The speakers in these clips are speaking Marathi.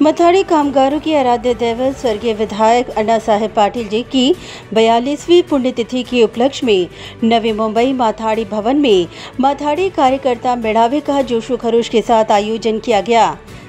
मथाड़ी कामगारों की आराध्य दैवत स्वर्गीय विधायक अन्ना साहेब पाटिल जी की 42वीं पुण्यतिथि के उपलक्ष्य में नवी मुंबई माथाड़ी भवन में माथाड़ी कार्यकर्ता मेड़ावे का जोशो खरोश के साथ आयोजन किया गया,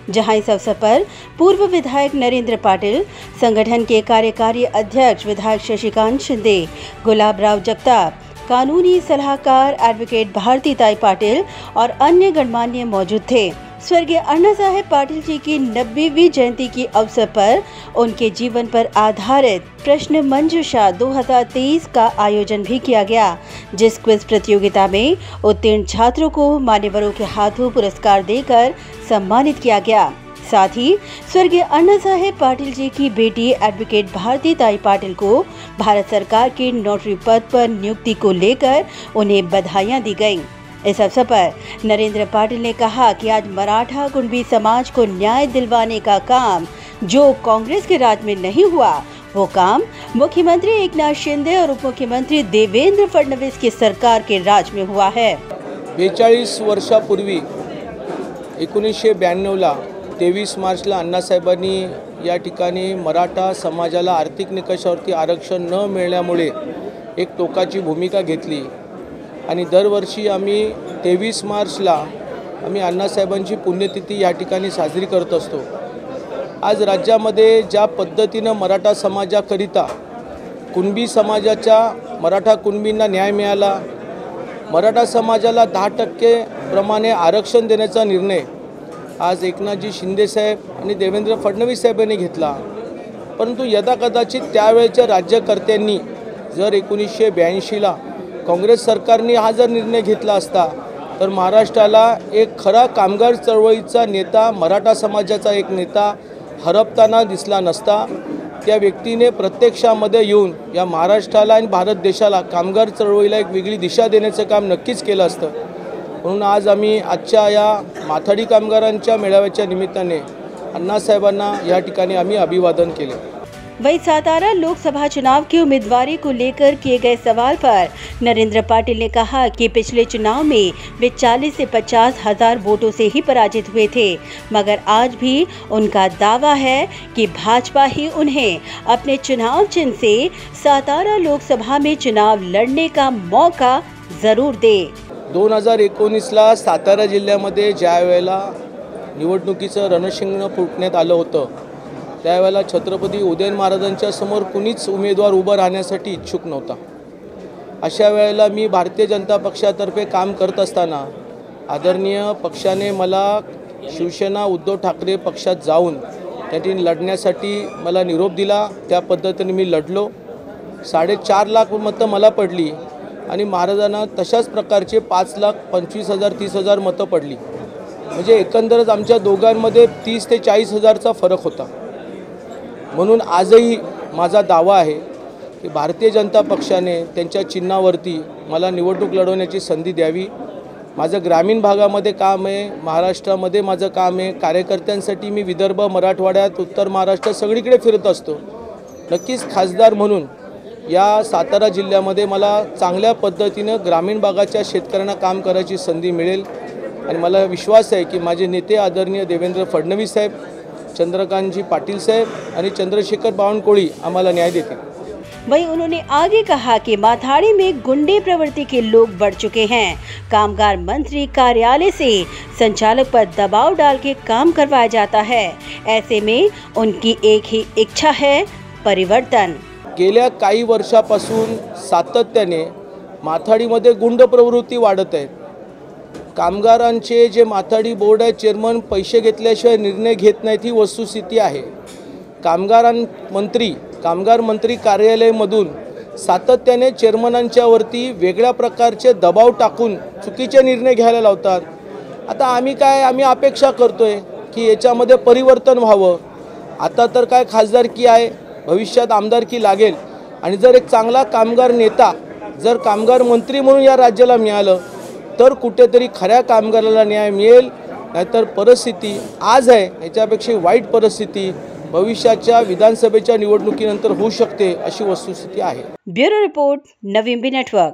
जहां इस अवसर पर पूर्व विधायक नरेंद्र पाटिल, संगठन के कार्यकारी अध्यक्ष विधायक शशिकांत शिंदे, गुलाब राव जगताप, कानूनी सलाहकार एडवोकेट भारती ताई पाटिल और अन्य गणमान्य मौजूद थे। स्वर्गीय अन्ना साहेब पाटिल जी की 90वीं जयंती के अवसर पर उनके जीवन पर आधारित प्रश्न मंजूषा 2023 का आयोजन भी किया गया, जिस क्विज प्रतियोगिता में उत्तीर्ण छात्रों को मान्यवरों के हाथों पुरस्कार देकर सम्मानित किया गया। साथ ही स्वर्गीय अन्ना साहेब पाटिल जी की बेटी एडवोकेट भारती ताई पाटिल को भारत सरकार के नोटरी पद पर नियुक्ति को लेकर उन्हें बधाइयां दी गईं। इस अवसर पर नरेंद्र पाटिल ने कहा कि आज मराठा कुणबी समाज को न्याय दिलवाने का काम जो कांग्रेस के राज में नहीं हुआ, वो काम मुख्यमंत्री एकनाथ शिंदे और उप मुख्यमंत्री देवेंद्र फडणवीस की सरकार के राज में हुआ है। 42 वर्षापूर्वी 1992ला 23 मार्चला अण्णासाहेबांनी या ठिकाणी मराठा समाजाला आर्थिक निकषावरती आरक्षण न मिळाल्यामुळे एक टोकाची भूमिका घेतली आणि दरवर्षी आम्ही 23 मार्चला आम्ही अण्णासाहेबांची पुण्यतिथी या ठिकाणी साजरी करत असतो। आज राज्यामध्ये ज्या पद्धतीनं मराठा समाजाकरिता कुणबी समाजाच्या मराठा कुणबींना न्याय मिळाला, मराठा समाजाला 10% प्रमाणे आरक्षण देण्याचा निर्णय आज एकनाथजी शिंदे साहेब आणि देवेंद्र फडणवीस साहेबांनी घेतला, परंतु यदाकदाचित त्यावेळच्या राज्यकर्त्यांनी जर 1982ला काँग्रेस सरकारने हा जर निर्णय घेतला असता तर महाराष्ट्राला एक खरा कामगार चळवळीचा नेता, मराठा समाजाचा एक नेता हरपताना दिसला नसता। त्या व्यक्तीने प्रत्यक्षामध्ये येऊन या महाराष्ट्राला आणि भारत देशाला कामगार चळवळीला एक वेगळी दिशा देण्याचं काम नक्कीच केलं असतं। म्हणून आज आम्ही आजच्या या माथाडी कामगारांच्या मेळाव्याच्या निमित्ताने अण्णासाहेबांना या ठिकाणी आम्ही अभिवादन केले। वहीं सातारा लोकसभा चुनाव की उम्मीदवारी को लेकर किए गए सवाल पर नरेंद्र पाटिल ने कहा कि पिछले चुनाव में वे 40 से 50 हजार वोटों से ही पराजित हुए थे, मगर आज भी उनका दावा है कि भाजपा ही उन्हें अपने चुनाव चिन्ह से सातारा लोकसभा में चुनाव लड़ने का मौका जरूर दे। 2019ला सातारा जिल्ह्यामध्ये ज्या वेळेला निवडणुकीचं रणशिंगण फुटण्यात आलं होतं, त्यावेळेला छत्रपती उदयन महाराजांच्या समोर कुणीच उमेदवार उभं राहण्यासाठी इच्छुक नव्हता। अशा वेळेला मी भारतीय जनता पक्षातर्फे काम करत असताना आदरणीय पक्षाने मला शिवसेना उद्धव ठाकरे पक्षात जाऊन त्यातील लढण्यासाठी मला निरोप दिला। त्या पद्धतीने मी लढलो। 4.5 लाख मतं मला पडली आणि महाराजांना तशाच प्रकारचे 5,25,000 30,000 मतं पडली। म्हणजे एकंदरच आमच्या दोघांमध्ये 30 ते 40 हजारचा फरक होता। म्हणून आजही माझा दावा आहे की भारतीय जनता पक्षाने त्यांच्या चिन्हावरती मला निवडणूक लढवण्याची संधी द्यावी। माझं ग्रामीण भागामध्ये काम आहे, महाराष्ट्रामध्ये माझं काम आहे। कार्यकर्त्यांसाठी मी विदर्भ, मराठवाड्यात, उत्तर महाराष्ट्र सगळीकडे फिरत असतो। नक्कीच खासदार म्हणून या सातारा जिल्ह्यामध्ये मला चांगल्या पद्धतीनं ग्रामीण भागाच्या शेतकऱ्यांना काम करायची संधी मिळेल आणि मला विश्वास आहे की माझे नेते आदरणीय देवेंद्र फडणवीस साहेब, चंद्रकांतजी पाटिल साहेब आणि चंद्रशेखर बावनकुळे आम्हाला न्याय देतील। वहीं उन्होंने आगे कहा कि माथाड़ी में गुंडे प्रवृत्ति के लोग बढ़ चुके हैं। कामगार मंत्री कार्यालय से संचालक पर दबाव डाल के काम करवाया जाता है। ऐसे में उनकी एक ही इच्छा है, परिवर्तन। गेल्या काही वर्षापासून सातत्याने माथाडीमध्ये गुंड प्रवृत्ती वाढत आहे। कामगारांचे जे माथाडी बोर्ड आहे चेअरमन पैसे घेतल्याशिवाय निर्णय घेत नाहीत, ही वस्तुस्थिती आहे। कामगार मंत्री कार्यालयामधून सातत्याने चेअरमनांच्यावरती वेगळ्या प्रकारचे दबाव टाकून चुकीचे निर्णय घ्यायला लावतात। आता आम्ही अपेक्षा करतोय की याच्यामध्ये परिवर्तन व्हावं। आता तर काय खासदारकी आहे, भविष्यात आमदारकी लागेल आणि जर एक चांगला कामगार नेता जर कामगार मंत्री म्हणून या राज्याला मिळालं तर कुठेतरी खऱ्या कामगाराला न्याय मिळेल। नाहीतर परिस्थिती आज आहे याच्यापेक्षा वाईट परिस्थिती भविष्याच्या विधानसभेच्या निवडणुकीनंतर होऊ शकते, अशी वस्तुस्थिती आहे। Bureau report, Navi Mumbai network.